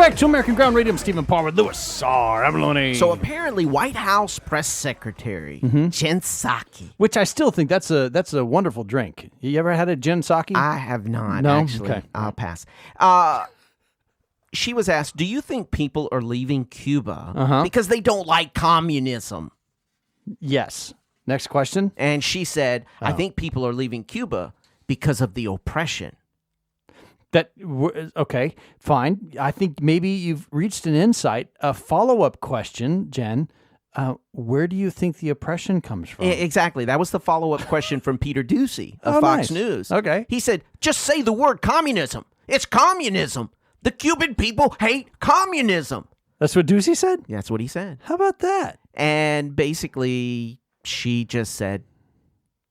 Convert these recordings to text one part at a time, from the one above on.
back to American Ground Radio. I'm Stephen Palmer, Louis R. Avalone. So apparently, White House Press Secretary Jen Psaki. Which I still think that's a wonderful drink. You ever had a gin sake? I have not, No? actually. Okay. I'll pass. She was asked, do you think people are leaving Cuba because they don't like communism? Yes. Next question. And she said, I think people are leaving Cuba because of the oppression. Okay, fine. I think maybe you've reached an insight. A follow-up question, Jen. Where do you think the oppression comes from? Exactly. That was the follow-up question from Peter Ducey of Fox nice. News. Okay. He said, just say the word communism. It's communism. The Cuban people hate communism. That's what Ducey said? That's what he said. How about that? And basically, she just said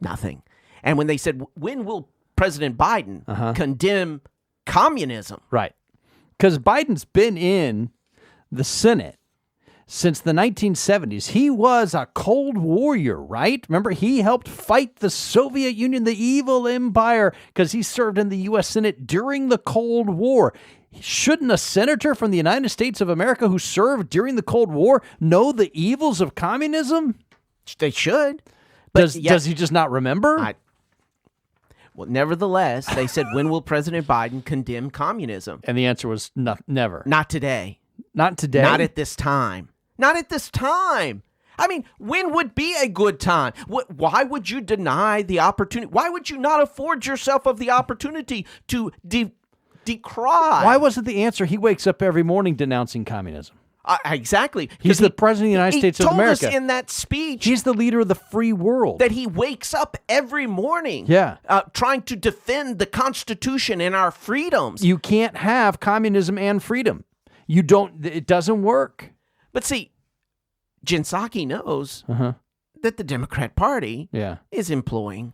nothing. And when they said, when will President Biden condemn communism? Right. Because Biden's been in the Senate since the 1970s. He was a Cold Warrior, right? Remember, he helped fight the Soviet Union, the evil empire, because he served in the U.S. Senate during the Cold War. Shouldn't a senator from the United States of America who served during the Cold War know the evils of communism? They should. Does he just not remember? Well, nevertheless, they said, when will President Biden condemn communism? And the answer was never. Not today. Not today? Not at this time. Not at this time. I mean, when would be a good time? Why would you deny the opportunity? Why would you not afford yourself of the opportunity to decry? Why wasn't the answer he wakes up every morning denouncing communism? Exactly. He's the president of the United States of America. He told us in that speech. He's the leader of the free world. That he wakes up every morning trying to defend the Constitution and our freedoms. You can't have communism and freedom. You don't. It doesn't work. But see, Jen Psaki knows that the Democrat Party is employing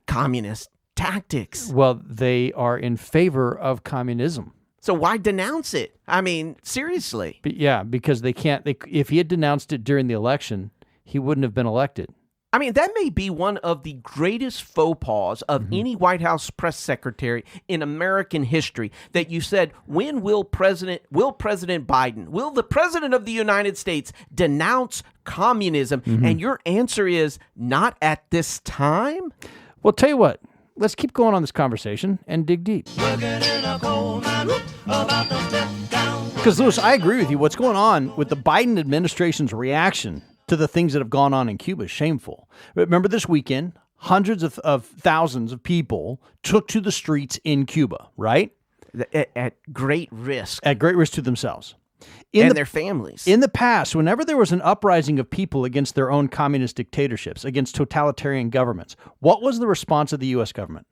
communist tactics. Well, they are in favor of communism. So why denounce it? I mean, seriously. But yeah, because they can't. If he had denounced it during the election, he wouldn't have been elected. I mean, that may be one of the greatest faux pas of any White House press secretary in American history, that you said, when will the President Biden, will the President of the United States denounce communism? And your answer is not at this time? Well, tell you what, let's keep going on this conversation and dig deep. Because, Louis, I agree with you. What's going on with the Biden administration's reaction to the things that have gone on in Cuba is shameful. Remember this weekend, hundreds of thousands of people took to the streets in Cuba, right? At great risk. At great risk to themselves. And their families. In the past, whenever there was an uprising of people against their own communist dictatorships, against totalitarian governments, what was the response of the U.S. government?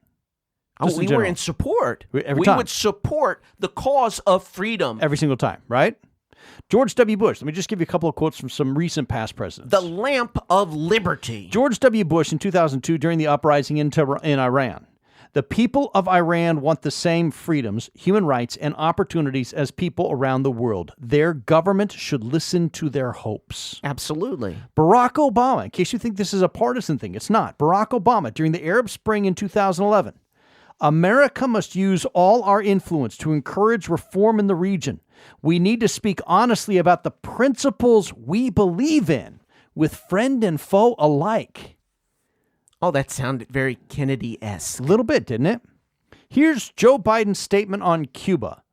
We were in support. We would support the cause of freedom. Every single time, right? George W. Bush, let me just give you a couple of quotes from some recent past presidents. The lamp of liberty. George W. Bush in 2002 during the uprising in Iran. The people of Iran want the same freedoms, human rights, and opportunities as people around the world. Their government should listen to their hopes. Absolutely. Barack Obama, in case you think this is a partisan thing, it's not. Barack Obama, during the Arab Spring in 2011, America must use all our influence to encourage reform in the region. We need to speak honestly about the principles we believe in with friend and foe alike. Oh, that sounded very Kennedy-esque. A little bit, didn't it? Here's Joe Biden's statement on Cuba.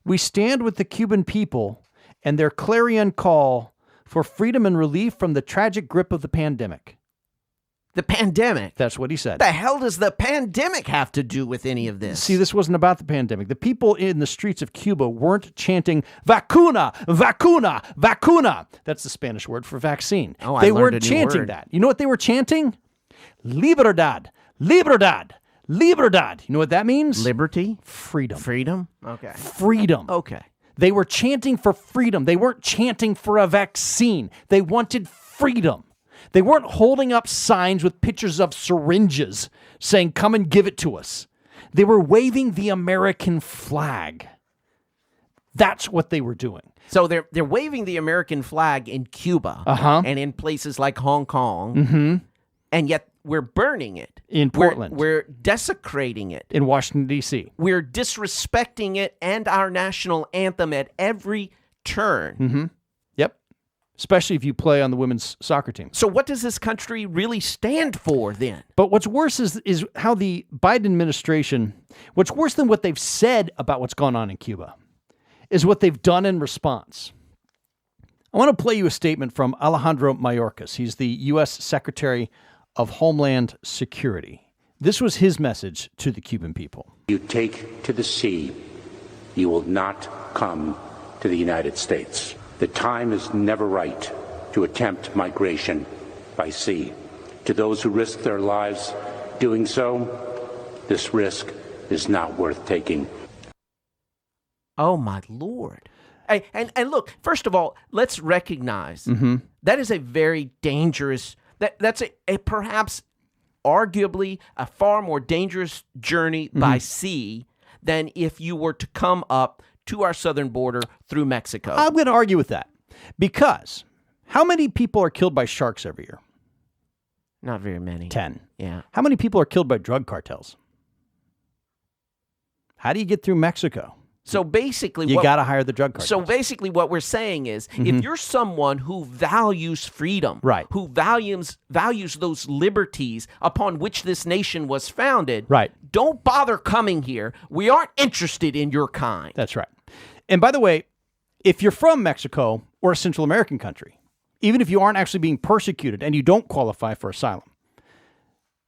We stand with the Cuban people and their clarion call for freedom and relief from the tragic grip of the pandemic. The pandemic? That's what he said. The hell does the pandemic have to do with any of this? See, this wasn't about the pandemic. The people in the streets of Cuba weren't chanting, vacuna, vacuna, vacuna. That's the Spanish word for vaccine. Oh, they weren't chanting that. You know what they were chanting? Libertad, libertad, libertad. You know what that means? Liberty? Freedom. Freedom? Okay. Freedom. Okay. They were chanting for freedom. They weren't chanting for a vaccine. They wanted freedom. They weren't holding up signs with pictures of syringes saying, come and give it to us. They were waving the American flag. That's what they were doing. So they're waving the American flag in Cuba and in places like Hong Kong. and yet we're burning it. In Portland. We're desecrating it. In Washington, D.C. We're disrespecting it and our national anthem at every turn. Mm-hmm. Yep. Especially if you play on the women's soccer team. So what does this country really stand for then? But what's worse is how the Biden administration, what's worse than what they've said about what's going on in Cuba, is what they've done in response. I want to play you a statement from Alejandro Mayorkas. He's the U.S. Secretary of Homeland Security. This was his message to the Cuban people. You take to the sea, you will not come to the United States. The time is never right to attempt migration by sea. To those who risk their lives doing so, this risk is not worth taking. Oh, my Lord. And look, first of all, let's recognize that is a very dangerous, that's a perhaps arguably a far more dangerous journey by sea than if you were to come up to our southern border through Mexico. I'm going to argue with that because how many people are killed by sharks every year? Not very many. 10. Yeah. How many people are killed by drug cartels? How do you get through Mexico? So basically, you got to hire the drug cartels. So basically, what we're saying is, if you're someone who values freedom, right, who values those liberties upon which this nation was founded, right, don't bother coming here. We aren't interested in your kind. That's right. And by the way, if you're from Mexico or a Central American country, even if you aren't actually being persecuted and you don't qualify for asylum,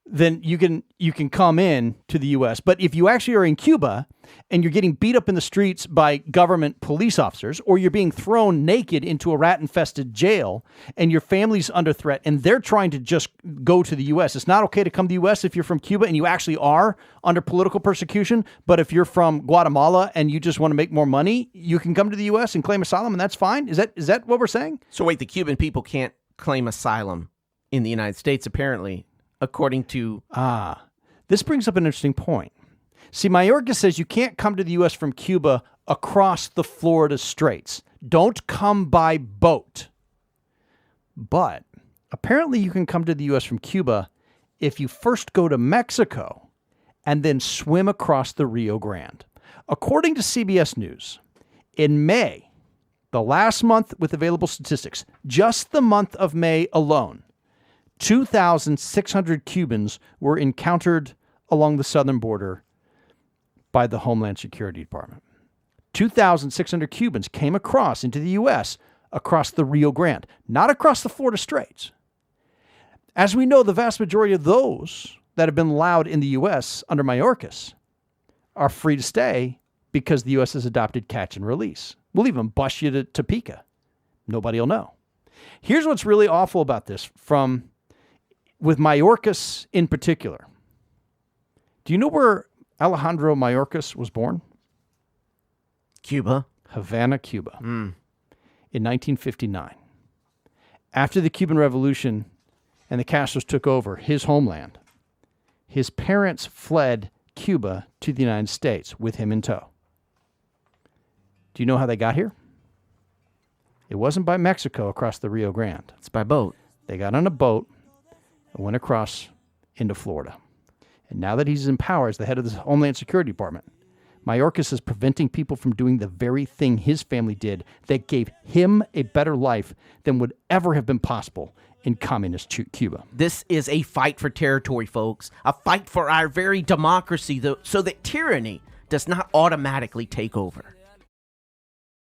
then you can come in to the U.S. But if you actually are in Cuba and you're getting beat up in the streets by government police officers, or you're being thrown naked into a rat-infested jail and your family's under threat and they're trying to just go to the U.S., it's not okay to come to the U.S. if you're from Cuba and you actually are under political persecution. But if you're from Guatemala and you just want to make more money, you can come to the U.S. and claim asylum, and that's fine. Is that what we're saying? So wait, the Cuban people can't claim asylum in the United States, apparently, according to... This brings up an interesting point. See, Mayorkas says you can't come to the U.S. from Cuba across the Florida Straits. Don't come by boat. But apparently you can come to the U.S. from Cuba if you first go to Mexico and then swim across the Rio Grande. According to CBS News, in May, the last month with available statistics, just the month of May alone, 2,600 Cubans were encountered along the southern border by the Homeland Security Department. 2,600 Cubans came across into the U.S. across the Rio Grande, not across the Florida Straits. As we know, the vast majority of those that have been allowed in the U.S. under Mayorkas are free to stay because the U.S. has adopted catch and release. We'll even bus you to Topeka. Nobody will know. Here's what's really awful about this with Mayorkas in particular. Do you know where Alejandro Mayorkas was born? Cuba. Havana, Cuba. In 1959. After the Cuban Revolution and the Castros took over his homeland, his parents fled Cuba to the United States with him in tow. Do you know how they got here? It wasn't by Mexico across the Rio Grande. It's by boat. They got on a boat and went across into Florida. And now that he's in power as the head of the Homeland Security Department, Mayorkas is preventing people from doing the very thing his family did that gave him a better life than would ever have been possible in communist Cuba. This is a fight for territory, folks. A fight for our very democracy, so that tyranny does not automatically take over.